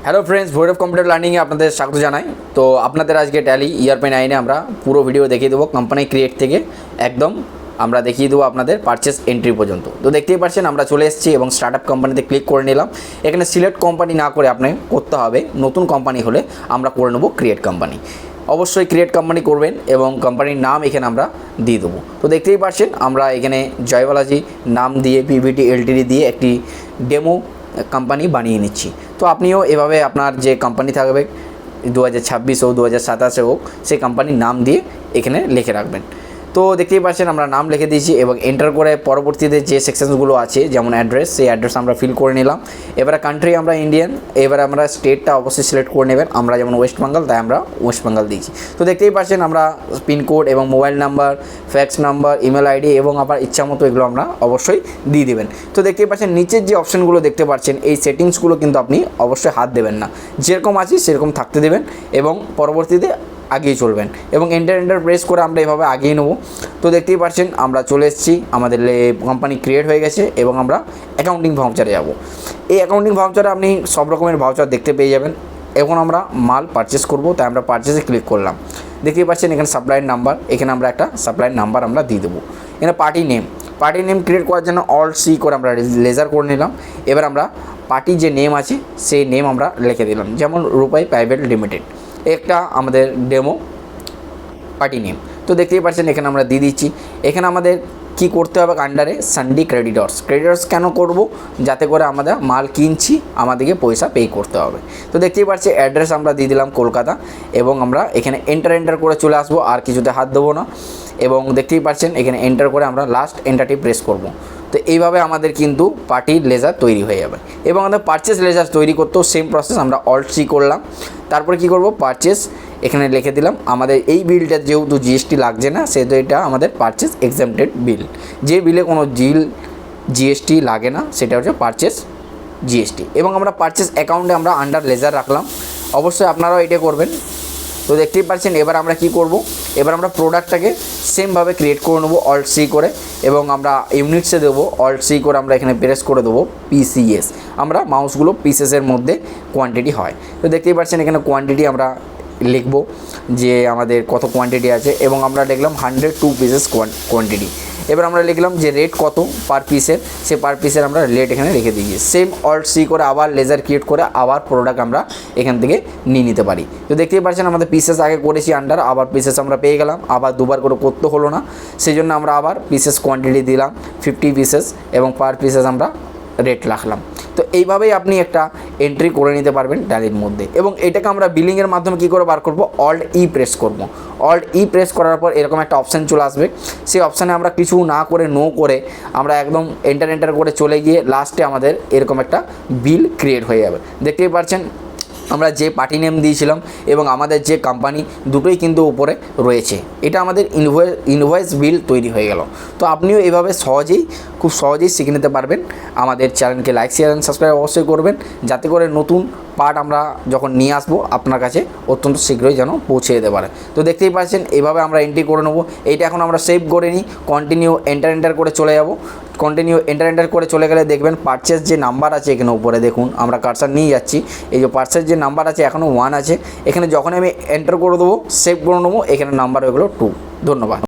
Hello friends, Bhairab computer লার্নিংয়ে আপনাদের স্বাগত জানাই। তো আপনাদের আজকে ট্যালি ERP 9-এ আমরা পুরো ভিডিও দেখিয়ে দেবো কোম্পানি ক্রিয়েট থেকে একদম আমরা দেখিয়ে দেবো আপনাদের পারচেস এন্ট্রি পর্যন্ত। তো দেখতেই পাচ্ছেন আমরা চলে এসেছি এবং স্টার্টআপ কোম্পানিতে ক্লিক করে নিলাম। এখানে সিলেক্ট কোম্পানি না করে আপনি করতে হবে, নতুন কোম্পানি হলে আমরা করে নেবো ক্রিয়েট কোম্পানি। অবশ্যই ক্রিয়েট কোম্পানি করবেন এবং কোম্পানির নাম এখানে আমরা দিয়ে দেবো। তো দেখতেই পাচ্ছেন আমরা এখানে জয়বালাজি নাম দিয়ে PVT LTD দিয়ে একটি ডেমো কোম্পানি বানিয়ে নিচ্ছি। তো আপনিও এভাবে আপনার যে কোম্পানি থাকবে 2026 হোক 2027 হোক সেই কোম্পানির নাম দিয়ে এখানে লিখে রাখবেন। তো দেখতেই পাচ্ছেন আমরা নাম লিখে দিয়েছি এবং এন্টার করে পরবর্তীতে যে সেকশনসগুলো আছে যেমন অ্যাড্রেস, সেই অ্যাড্রেস আমরা ফিল করে নিলাম। এবারে কান্ট্রি আমরা ইন্ডিয়ান, এবারে আমরা স্টেটটা অবশ্যই সিলেক্ট করে নেবেন। আমরা যেমন ওয়েস্ট বেঙ্গল, তাই আমরা ওয়েস্ট বেঙ্গল দিয়েছি। তো দেখতেই পাচ্ছেন আমরা পিনকোড এবং mobile number, fax number, email ID এবং আবার ইচ্ছা মতো এগুলো আমরা অবশ্যই দিয়ে দেবেন। তো দেখতেই পাচ্ছেন নিচের যে অপশানগুলো দেখতে পাচ্ছেন এই সেটিংসগুলো কিন্তু আপনি অবশ্যই হাত দেবেন না, যেরকম আছে সেরকম থাকতে দেবেন এবং পরবর্তীতে আগিয়ে চলবেন এবং এন্টার প্রেস করে আমরা এভাবে আগিয়ে নেব। তো দেখতেই পাচ্ছেন আমরা চলে এসেছি, আমাদের কোম্পানি ক্রিয়েট হয়ে গেছে এবং আমরা অ্যাকাউন্টিং ভাউচারে যাব। এই অ্যাকাউন্টিং ভাউচারে আপনি সব রকমের ভাউচার দেখতে পেয়ে যাবেন। এখন আমরা মাল পারচেস করব, তাই আমরা পারচেসে ক্লিক করলাম। দেখতেই পাচ্ছেন এখানে সাপ্লাইয়ের নাম্বার, এখানে আমরা একটা সাপ্লাইয়ের নাম্বার আমরা দিয়ে দেবো। এখানে পার্টি নেম ক্রিয়েট করার জন্য অল্ট C করে আমরা লেজার করে নিলাম। এবার আমরা পার্টি যে নেম আছে সেই নেম আমরা লিখে দিলাম, যেমন রূপাই প্রাইভেট লিমিটেড, একটা আমাদের ডেমো পার্টি নেম। তো দেখতেই পাচ্ছেন এখানে আমরা দিয়ে দিচ্ছি। এখানে আমাদের কি করতে হবে, আন্ডারে সানডে ক্রেডিটর্স কেন করব, যাতে করে আমরা মাল কিনছি আমাদেরকে পয়সা পে করতে হবে। তো দেখতেই পাচ্ছি অ্যাড্রেস আমরা দিয়ে দিলাম কলকাতা এবং আমরা এখানে এন্টার করে চলে আসবো, আর কিছুতে হাত দেবো না। এবং দেখতেই পাচ্ছেন এখানে এন্টার করে আমরা লাস্ট এন্টারটি প্রেস করব। তো এইভাবে আমাদের কিন্তু পার্টির লেজার তৈরি হয়ে যাবে এবং আমাদের পারচেস লেজার তৈরি করতেও সেম প্রসেস, আমরা অল্ট C করলাম। তারপরে কি করব, পারচেস এখানে লিখে দিলাম। আমাদের এই বিলটা যেহেতু GST লাগছে না, সেহেতু এটা আমাদের পারচেস এক্সাম্পটেড বিল। যে বিলে কোনো GST লাগে না সেটা হচ্ছে পারচেস GST। এবং আমরা পারচেস অ্যাকাউন্টে আমরা আন্ডার লেজার রাখলাম, অবশ্যই আপনারাও এটা করবেন। তো দেখতেই পাচ্ছেন এবার আমরা কি করব, এবার আমরা প্রোডাক্টটাকে সেমভাবে ক্রিয়েট করে নেবো অল্ট C করে এবং আমরা ইউনিটসে দেবো অল্ট C করে আমরা এখানে প্রেস করে দেবো PCS। আমরা মাউসগুলো পিসেসের মধ্যে কোয়ান্টিটি হয়। তো দেখতেই পাচ্ছেন এখানে কোয়ান্টিটি আমরা লিখব যে আমাদের কত কোয়ান্টিটি আছে এবং আমরা লিখলাম 102 পিসেস কোয়ান্টিটি। এবার আমরা লিখলাম যে রেট কত পার পিসের, সে পার পিসের আমরা রেট এখানে রেখে দিয়েছি। সেম অল্ট C করে আবার লেজার ক্রিয়েট করে আবার প্রোডাক্ট আমরা এখান থেকে নিয়ে নিতে পারি। তো দেখতেই পাচ্ছেন আমাদের পিসেস আগে করেছি আন্ডার, আবার পিসেস আমরা পেয়ে গেলাম, আবার দুবার করে করতে হলো না, সেই জন্য আমরা আবার পিসেস কোয়ান্টিটি দিলাম 50 পিসেস এবং পার পিসেস আমরা রেট রাখলাম। তো এইভাবেই আপনি একটা এন্ট্রি করে নিতে পারবেন ট্যালির মধ্যে। এবং এটাকে আমরা বিলিংয়ের মাধ্যমে কী করে বার করব, অল্ট E প্রেস করব। অল্ট E প্রেস করার পর এরকম একটা অপশান চলে আসবে, সেই অপশানে আমরা কিছু না করে নো করে আমরা একদম এন্টার করে চলে গিয়ে লাস্টে আমাদের এরকম একটা বিল ক্রিয়েট হয়ে যাবে। দেখতেই পাচ্ছেন আমরা যে পার্টি নেম দিয়েছিলাম এবং আমাদের যে কোম্পানি দুটোই কিন্তু উপরে রয়েছে, এটা আমাদের ইনভয়েস বিল তৈরি হয়ে গেল। তো আপনিও এভাবে খুব সহজেই শিখে নিতে পারবেন। আমাদের চ্যানেলকে লাইক শেয়ার অ্যান্ড সাবস্ক্রাইব অবশ্যই করবেন, যাতে করে নতুন পার্ট আমরা যখন নিয়ে আসবো আপনার কাছে অত্যন্ত শীঘ্রই যেন পৌঁছে যেতে পারে। তো দেখতেই পাচ্ছেন এভাবে আমরা এন্ট্রি করে নেবো। এইটা এখন আমরা সেভ করে নিই, কন্টিনিউ এন্টার করে চলে যাব। কন্টিনিউ এন্টার করে চলে গেলে দেখবেন পারচেস যে নাম্বার আছে এখানে উপরে দেখুন, আমরা কার্সার নিয়ে যাচ্ছি, এই যে পারচেস যে নাম্বার আছে এখনও 1 আছে। এখানে যখন আমি এন্টার করে দেবো সেভ করে নেবো, এখানে নাম্বার হয়ে গেলো 2। ধন্যবাদ।